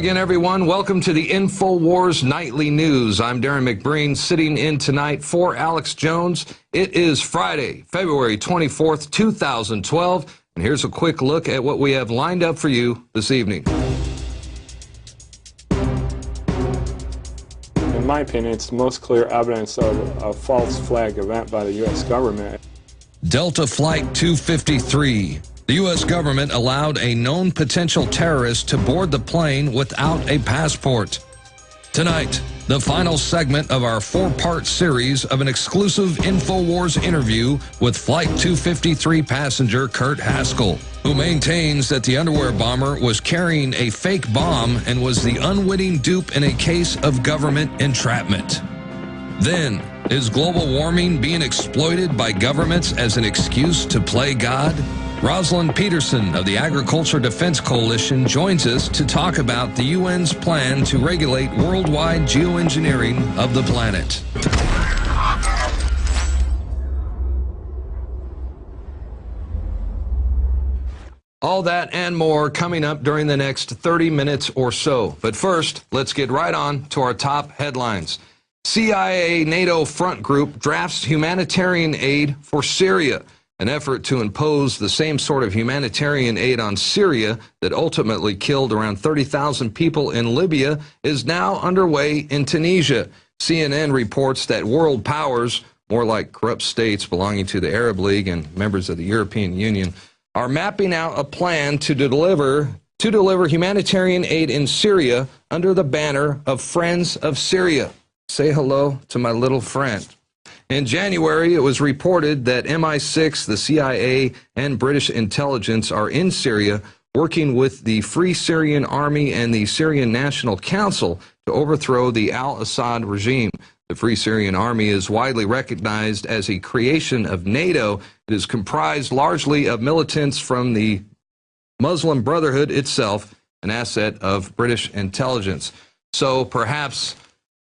again, everyone. Welcome to the Infowars Nightly News. I'm Darren McBreen, sitting in tonight for Alex Jones. It is Friday, February 24th, 2012, and here's a quick look at what we have lined up for you this evening. In my opinion, it's the most clear evidence of a false flag event by the U.S. government. Delta Flight 253. The U.S. government allowed a known potential terrorist to board the plane without a passport. Tonight, the final segment of our four-part series of an exclusive Infowars interview with Flight 253 passenger Kurt Haskell, who maintains that the underwear bomber was carrying a fake bomb and was the unwitting dupe in a case of government entrapment. Then, is global warming being exploited by governments as an excuse to play God? Rosalind Peterson of the Agriculture Defense Coalition joins us to talk about the UN's plan to regulate worldwide geoengineering of the planet. All that and more coming up during the next 30 minutes or so. But first, let's get right on to our top headlines. CIA NATO front group drafts humanitarian aid for Syria. An effort to impose the same sort of humanitarian aid on Syria that ultimately killed around 30,000 people in Libya is now underway in Tunisia. CNN reports that world powers, more like corrupt states belonging to the Arab League and members of the European Union, are mapping out a plan to deliver humanitarian aid in Syria under the banner of Friends of Syria. Say hello to my little friend. In January, it was reported that MI6, the CIA, and British intelligence are in Syria working with the Free Syrian Army and the Syrian National Council to overthrow the al-Assad regime. The Free Syrian Army is widely recognized as a creation of NATO. It is comprised largely of militants from the Muslim Brotherhood itself, an asset of British intelligence. So perhaps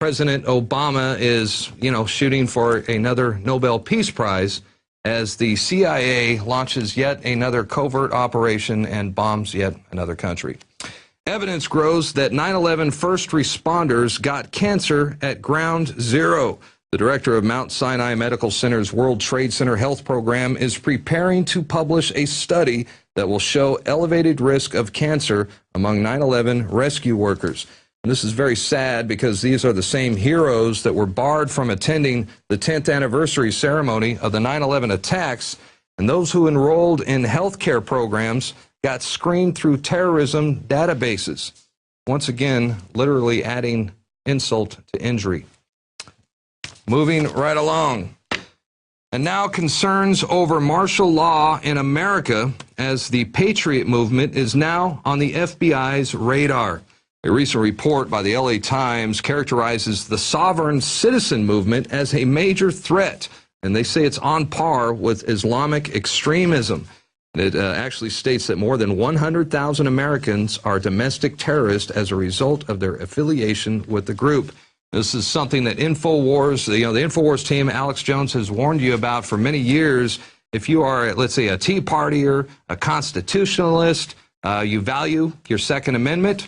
President Obama is, shooting for another Nobel Peace Prize as the CIA launches yet another covert operation and bombs yet another country. Evidence grows that 9/11 first responders got cancer at Ground Zero. The director of Mount Sinai Medical Center's World Trade Center Health Program is preparing to publish a study that will show elevated risk of cancer among 9/11 rescue workers. And this is very sad because these are the same heroes that were barred from attending the 10th anniversary ceremony of the 9/11 attacks, and those who enrolled in healthcare programs got screened through terrorism databases. Once again, literally adding insult to injury. Moving right along. And now concerns over martial law in America as the Patriot movement is now on the FBI's radar. A recent report by the LA Times characterizes the sovereign citizen movement as a major threat, and they say it's on par with Islamic extremism. It actually states that more than 100,000 Americans are domestic terrorists as a result of their affiliation with the group. This is something that Infowars, the Infowars team, Alex Jones, has warned you about for many years. If you are, let's say, a Tea Partier, a constitutionalist, you value your Second Amendment,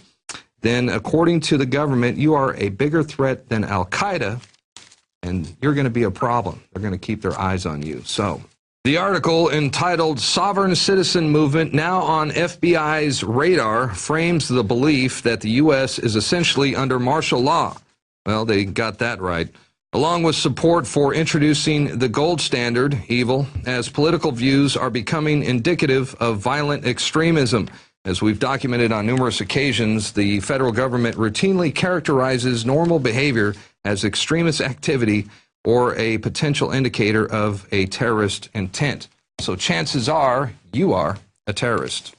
then according to the government, you are a bigger threat than Al-Qaeda, and you're going to be a problem. They're going to keep their eyes on you. So, the article entitled Sovereign Citizen Movement Now on FBI's Radar frames the belief that the U.S. is essentially under martial law. Well, they got that right. Along with support for introducing the gold standard, evil, as political views are becoming indicative of violent extremism. As we've documented on numerous occasions, the federal government routinely characterizes normal behavior as extremist activity or a potential indicator of a terrorist intent. So chances are you are a terrorist.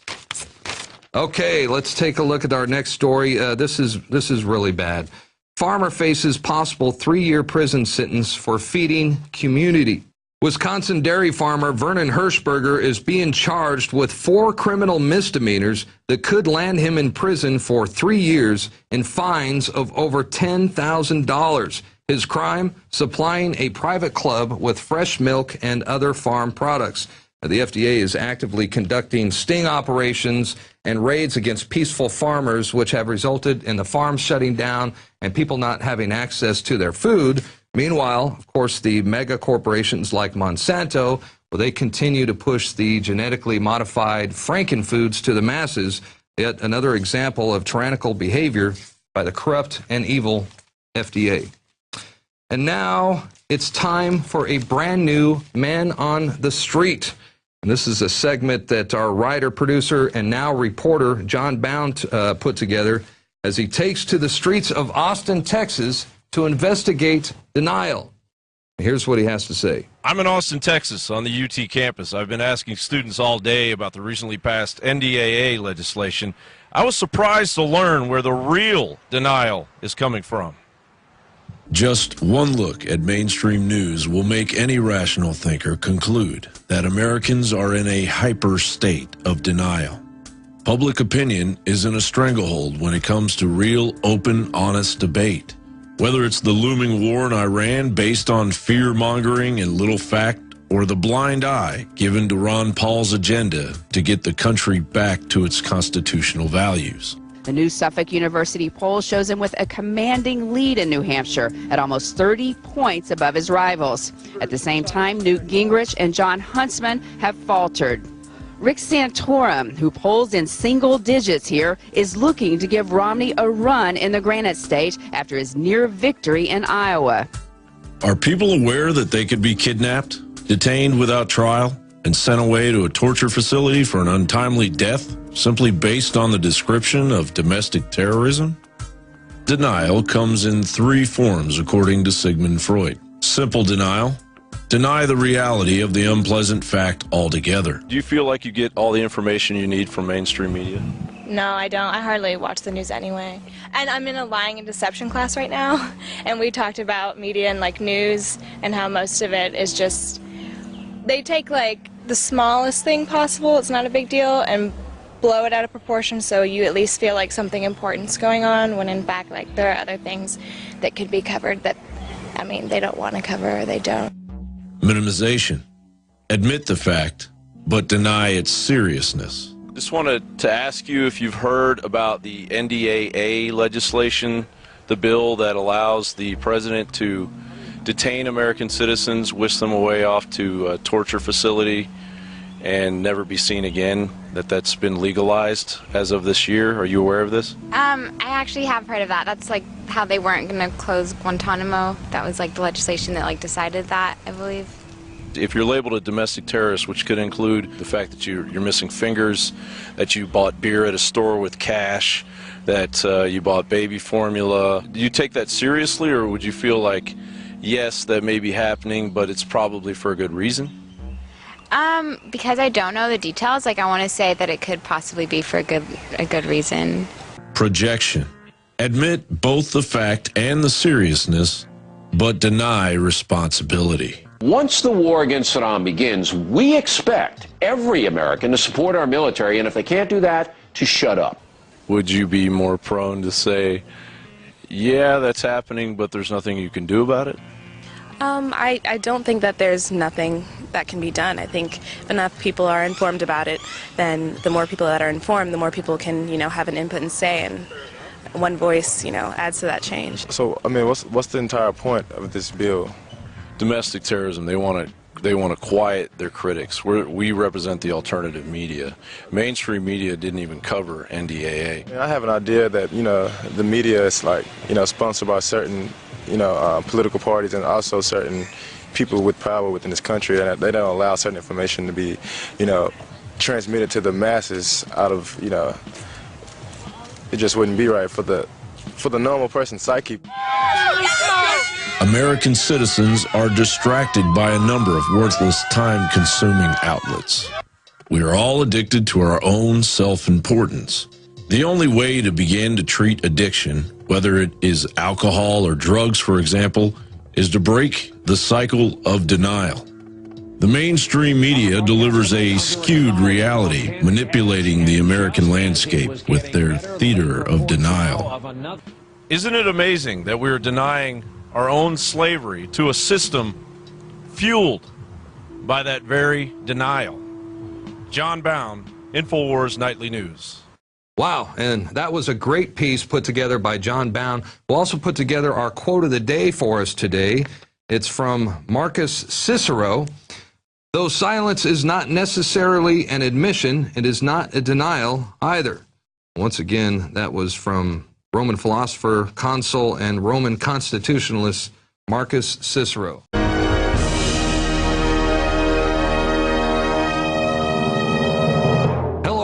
Okay, let's take a look at our next story. This is really bad. Farmer faces possible 3-year prison sentence for feeding community. Wisconsin dairy farmer Vernon Hirschberger is being charged with 4 criminal misdemeanors that could land him in prison for 3 years and fines of over $10,000. His crime? Supplying a private club with fresh milk and other farm products. The FDA is actively conducting sting operations and raids against peaceful farmers, which have resulted in the farms shutting down and people not having access to their food. Meanwhile, of course, the mega corporations like Monsanto, well, they continue to push the genetically modified frankenfoods to the masses. Yet another example of tyrannical behavior by the corrupt and evil FDA. And now it's time for a brand new Man on the Street. And this is a segment that our writer, producer, and now reporter John Bound put together as he takes to the streets of Austin, Texas to investigate denial. Here's what he has to say. I'm in Austin, Texas, on the UT campus. I've been asking students all day about the recently passed NDAA legislation. I was surprised to learn where the real denial is coming from. Just one look at mainstream news will make any rational thinker conclude that Americans are in a hyper state of denial. Public opinion is in a stranglehold when it comes to real, open, honest debate. Whether it's the looming war in Iran based on fear-mongering and little fact, or the blind eye given to Ron Paul's agenda to get the country back to its constitutional values. The new Suffolk University poll shows him with a commanding lead in New Hampshire at almost 30 points above his rivals. At the same time, Newt Gingrich and Jon Huntsman have faltered. Rick Santorum, who polls in single digits here, is looking to give Romney a run in the Granite State after his near victory in Iowa. Are people aware that they could be kidnapped, detained without trial, and sent away to a torture facility for an untimely death simply based on the description of domestic terrorism? Denial comes in three forms, according to Sigmund Freud. Simple denial. Deny the reality of the unpleasant fact altogether. Do you feel like you get all the information you need from mainstream media? No, I don't. I hardly watch the news anyway. And I'm in a lying and deception class right now, and we talked about media and like news and how most of it is just, they take like the smallest thing possible, it's not a big deal, and blow it out of proportion so you at least feel like something important's going on, when in fact like there are other things that could be covered that, I mean, they don't want to cover or they don't. Minimization. Admit the fact, but deny its seriousness. Just wanted to ask you if you've heard about the NDAA legislation, the bill that allows the president to detain American citizens, whisk them away off to a torture facility, and never be seen again, that's been legalized as of this year. Are you aware of this? I actually have heard of that. That's like how they weren't going to close Guantanamo. That was like the legislation that like decided that, I believe. If you're labeled a domestic terrorist, which could include the fact that you're missing fingers, that you bought beer at a store with cash, that you bought baby formula, do you take that seriously, or would you feel like, yes, that may be happening, but it's probably for a good reason? Because I don't know the details, like I want to say that it could possibly be for a good reason. Projection. Admit both the fact and the seriousness, but deny responsibility. Once the war against Saddam begins, we expect every American to support our military, and if they can't do that, to shut up. Would you be more prone to say, yeah, that's happening, but there's nothing you can do about it? I don't think that there's nothing that can be done. I think if enough people are informed about it, then the more people that are informed, the more people can, have an input and say, and one voice, adds to that change. So, I mean, what's the entire point of this bill? Domestic terrorism, they want to quiet their critics. We represent the alternative media. Mainstream media didn't even cover NDAA. I mean, I have an idea that, the media is like, sponsored by certain, political parties and also certain people with power within this country, and they don't allow certain information to be, transmitted to the masses out of, it just wouldn't be right for the normal person's psyche. American citizens are distracted by a number of worthless, time-consuming outlets. We are all addicted to our own self-importance. The only way to begin to treat addiction, whether it is alcohol or drugs, for example, is to break the cycle of denial. The mainstream media delivers a skewed reality, manipulating the American landscape with their theater of denial. Isn't it amazing that we're denying our own slavery to a system fueled by that very denial? John Bound, Infowars Nightly News. Wow, and that was a great piece put together by John Bound. We'll also put together our quote of the day for us today. It's from Marcus Cicero. Though silence is not necessarily an admission, it is not a denial either. Once again, that was from Roman philosopher, consul, and Roman constitutionalist Marcus Cicero.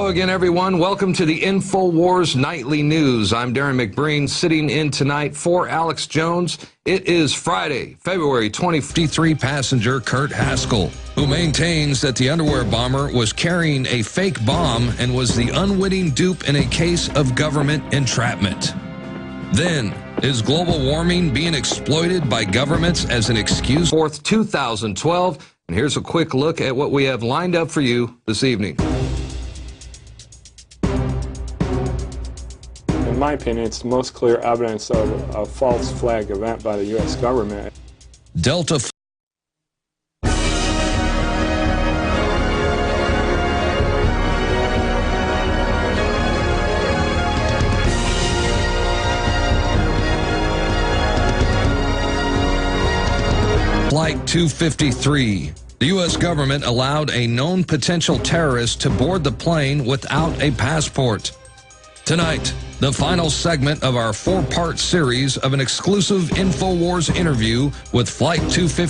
Hello again, everyone. Welcome to the Infowars Nightly News. I'm Darren McBreen, sitting in tonight for Alex Jones. It is Friday, February 23 passenger Kurt Haskell, who maintains that the underwear bomber was carrying a fake bomb and was the unwitting dupe in a case of government entrapment. Then, is global warming being exploited by governments as an excuse? 4th, 2012, and here's a quick look at what we have lined up for you this evening. In my opinion, it's the most clear evidence of a false flag event by the U.S. government. Delta Flight 253. The U.S. government allowed a known potential terrorist to board the plane without a passport. Tonight, the final segment of our 4-part series of an exclusive Infowars interview with Flight 253.